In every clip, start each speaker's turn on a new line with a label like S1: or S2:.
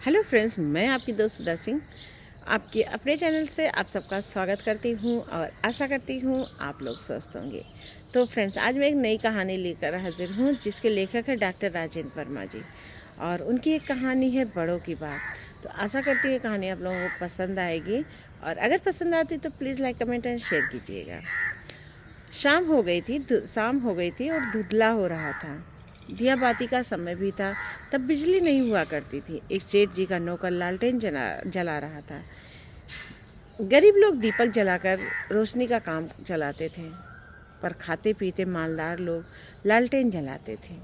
S1: Hello friends, मैं आपकी दोस्त सुधा सिंह आपके अपने चैनल से आप सबका स्वागत करती हूं और आशा करती हूं आप लोग स्वस्थ होंगे। तो फ्रेंड्स, आज मैं एक नई कहानी लेकर हाजिर हूं जिसके लेखक है डॉक्टर राजेंद्र वर्मा जी और उनकी एक कहानी है बड़ों की बात। तो आशा करती हूँ कहानी आप लोगों को पसंद आएगी और अगर पसंद आती तो please like comment and share कीजिएगा। शाम हो गई थी और धुंधला हो रहा था। दिया बाती का समय भी था, तब बिजली नहीं हुआ करती थी। एक सेठ जी का नौकर लालटेन जला रहा था। गरीब लोग दीपक जलाकर रोशनी का काम चलाते थे, पर खाते पीते मालदार लोग लालटेन जलाते थे।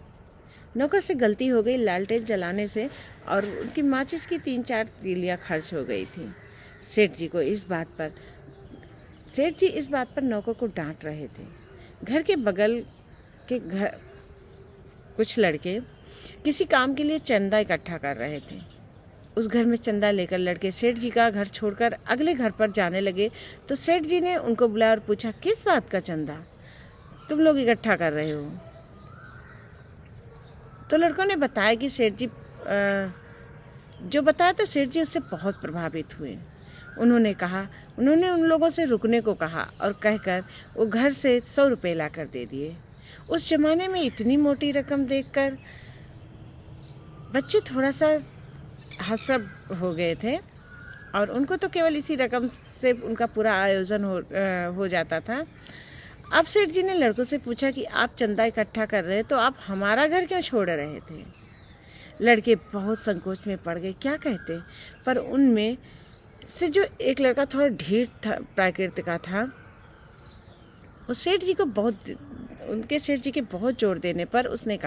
S1: नौकर से गलती हो गई लालटेन जलाने से और उनकी माचिस की 3-4 तीलियां खर्च हो गई थी। सेठ जी इस बात पर नौकर को डांट रहे थे। घर के बगल के घर कुछ लड़के किसी काम के लिए चंदा इकट्ठा कर रहे थे। उस घर में चंदा लेकर लड़के सेठ जी का घर छोड़कर अगले घर पर जाने लगे तो सेठ जी ने उनको बुलाया और पूछा, किस बात का चंदा तुम लोग इकट्ठा कर रहे हो? तो लड़कों ने बताया कि सेठ जी जो बताया तो सेठ जी उससे बहुत प्रभावित हुए। उन्होंने उन लोगों से रुकने को कहा और कहकर वो घर से 100 रुपये ला कर दे दिए। उस जमाने में इतनी मोटी रकम देखकर बच्चे थोड़ा सा हतप्रभ हो गए थे और उनको तो केवल इसी रकम से उनका पूरा आयोजन हो जाता था। अब सेठ जी ने लड़कों से पूछा कि आप चंदा इकट्ठा कर रहे तो आप हमारा घर क्यों छोड़ रहे थे? लड़के बहुत संकोच में पड़ गए, क्या कहते। पर उनमें से जो एक लड़का थोड़ा ढीठ था, प्रकृति का था, वो सेठ जी के बहुत जोर देने पर उसने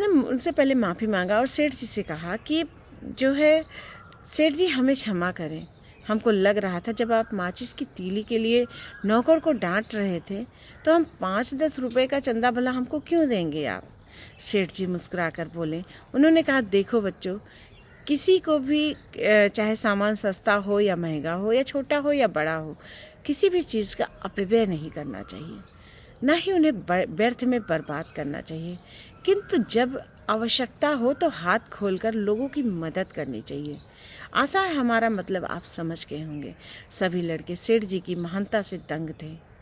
S1: उनसे पहले माफ़ी मांगा और सेठ जी से कहा कि जो है सेठ जी हमें क्षमा करें। हमको लग रहा था जब आप माचिस की तीली के लिए नौकर को डांट रहे थे तो हम 5-10 रुपए का चंदा भला हमको क्यों देंगे आप? सेठ जी मुस्कुराकर बोले। उन्होंने कहा, देखो बच्चों, किसी को भी चाहे सामान सस्ता हो या महंगा हो या छोटा हो या बड़ा हो, किसी भी चीज़ का अपव्यय नहीं करना चाहिए, ना ही उन्हें व्यर्थ में बर्बाद करना चाहिए। किंतु जब आवश्यकता हो तो हाथ खोलकर लोगों की मदद करनी चाहिए। आशा है हमारा मतलब आप समझ गए होंगे। सभी लड़के सेठ जी की महानता से दंग थे।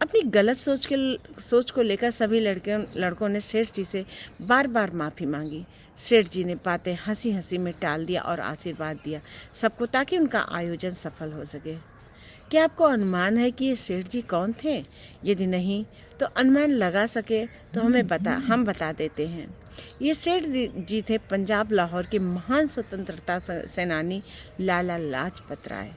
S1: अपनी गलत सोच को लेकर सभी लड़कों ने सेठ जी से बार बार माफ़ी मांगी। सेठ जी ने बातें हंसी हंसी में टाल दिया और आशीर्वाद दिया सबको ताकि उनका आयोजन सफल हो सके। क्या आपको अनुमान है कि ये सेठ जी कौन थे? यदि नहीं तो अनुमान लगा सके तो हम बता देते हैं। ये सेठ जी थे पंजाब लाहौर के महान स्वतंत्रता सेनानी लाला लाजपत राय।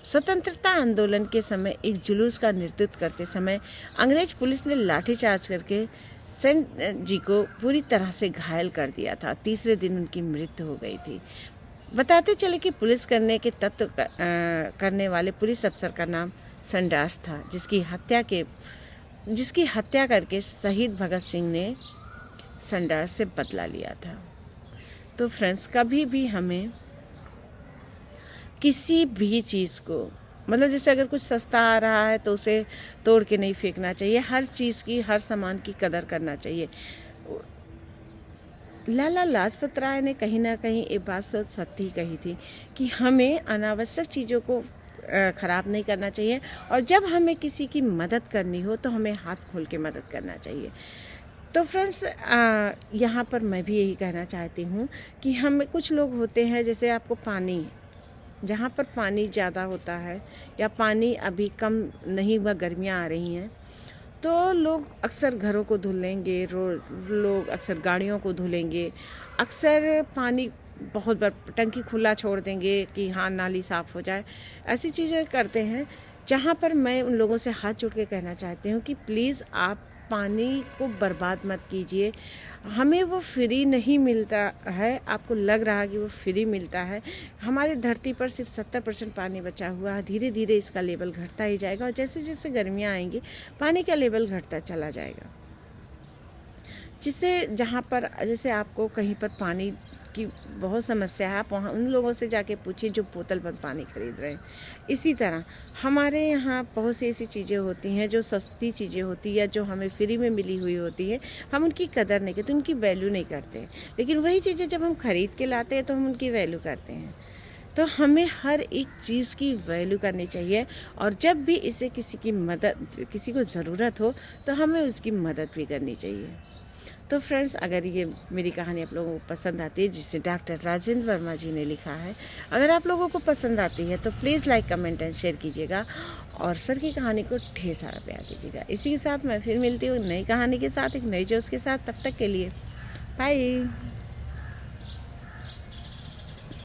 S1: स्वतंत्रता आंदोलन के समय एक जुलूस का नेतृत्व करते समय अंग्रेज पुलिस ने लाठीचार्ज करके सेठ जी को पूरी तरह से घायल कर दिया था। तीसरे दिन उनकी मृत्यु हो गई थी। बताते चले कि पुलिस करने वाले पुलिस अफसर का नाम संडास था, जिसकी हत्या करके शहीद भगत सिंह ने संडास से बदला लिया था। तो फ्रेंड्स, कभी भी हमें किसी भी चीज़ को, मतलब जैसे अगर कुछ सस्ता आ रहा है तो उसे तोड़ के नहीं फेंकना चाहिए। हर चीज़ की, हर सामान की कदर करना चाहिए। लाला लाजपत राय ने कहीं ना कहीं एक बात तो सत्य ही कही थी कि हमें अनावश्यक चीज़ों को ख़राब नहीं करना चाहिए और जब हमें किसी की मदद करनी हो तो हमें हाथ खोल के मदद करना चाहिए। तो फ्रेंड्स, यहाँ पर मैं भी यही कहना चाहती हूँ कि हम कुछ लोग होते हैं, जैसे आपको पानी, जहाँ पर पानी ज़्यादा होता है या पानी अभी कम नहीं हुआ, गर्मियाँ आ रही हैं, तो लोग अक्सर घरों को धुलेंगे, लोग अक्सर गाड़ियों को धुलेंगे, अक्सर पानी बहुत बार टंकी खुला छोड़ देंगे कि हाँ नाली साफ़ हो जाए। ऐसी चीज़ें करते हैं जहाँ पर मैं उन लोगों से हाथ जोड़ के कहना चाहती हूँ कि प्लीज़ आप पानी को बर्बाद मत कीजिए। हमें वो फ्री नहीं मिलता है। आपको लग रहा है कि वो फ्री मिलता है। हमारी धरती पर सिर्फ 70% पानी बचा हुआ है। धीरे धीरे इसका लेवल घटता ही जाएगा और जैसे जैसे गर्मियाँ आएंगी पानी का लेवल घटता चला जाएगा। जिससे जहाँ पर जैसे आपको कहीं पर पानी की बहुत समस्या है, आप वहाँ उन लोगों से जाके पूछिए जो बोतल बंद पानी खरीद रहे हैं। इसी तरह हमारे यहाँ बहुत सी ऐसी चीज़ें होती हैं जो सस्ती चीज़ें होती हैं या जो हमें फ्री में मिली हुई होती है, हम उनकी कदर नहीं करते, उनकी वैल्यू नहीं करते। लेकिन वही चीज़ें जब हम खरीद के लाते हैं तो हम उनकी वैल्यू करते हैं। तो हमें हर एक चीज़ की वैल्यू करनी चाहिए, और जब भी इसे किसी को ज़रूरत हो तो हमें उसकी मदद भी करनी चाहिए। तो फ्रेंड्स, अगर ये मेरी कहानी आप लोगों को पसंद आती है, जिसे डॉक्टर राजेंद्र वर्मा जी ने लिखा है, अगर आप लोगों को पसंद आती है तो please like, comment and share कीजिएगा, और सर की कहानी को ढेर सारा प्यार दीजिएगा। इसी के साथ मैं फिर मिलती हूँ नई कहानी के साथ, एक नई जोश के साथ। तब तक के लिए बाय।